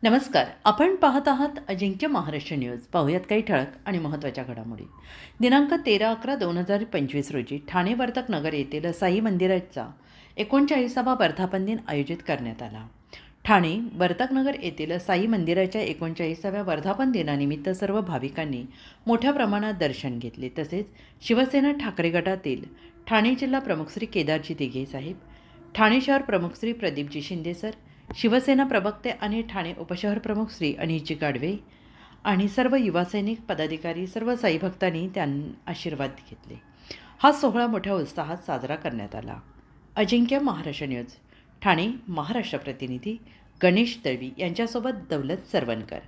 नमस्कार. आपण पाहत आहात अजिंक्य महाराष्ट्र न्यूज. पाहूयात काही ठळक आणि महत्त्वाच्या घडामोडी. दिनांक 13/11/2025 रोजी ठाणे वर्तक नगर येथील साई मंदिराचा 39वा वर्धापन दिन आयोजित करण्यात आला. ठाणे वर्तकनगर येथील साई मंदिराच्या 39व्या वर्धापन दिनानिमित्त सर्व भाविकांनी मोठ्या प्रमाणात दर्शन घेतले. तसेच शिवसेना ठाकरे गटातील ठाणे जिल्हा प्रमुख श्री केदारजी दिघे साहेब, ठाणे शहर प्रमुख श्री प्रदीपजी शिंदे सर, शिवसेना प्रवक्ते आणि ठाणे उपशहर प्रमुख श्री अनिशजी गाडवे आणि सर्व युवा सैनिक पदाधिकारी, सर्व साई भक्तांनी त्यांना आशीर्वाद घेतले. हा सोहळा मोठ्या उत्साहात साजरा करण्यात आला. अजिंक्य महाराष्ट्र न्यूज ठाणे महाराष्ट्र प्रतिनिधी गणेश दळवी यांच्यासोबत दौलत सरवणकर.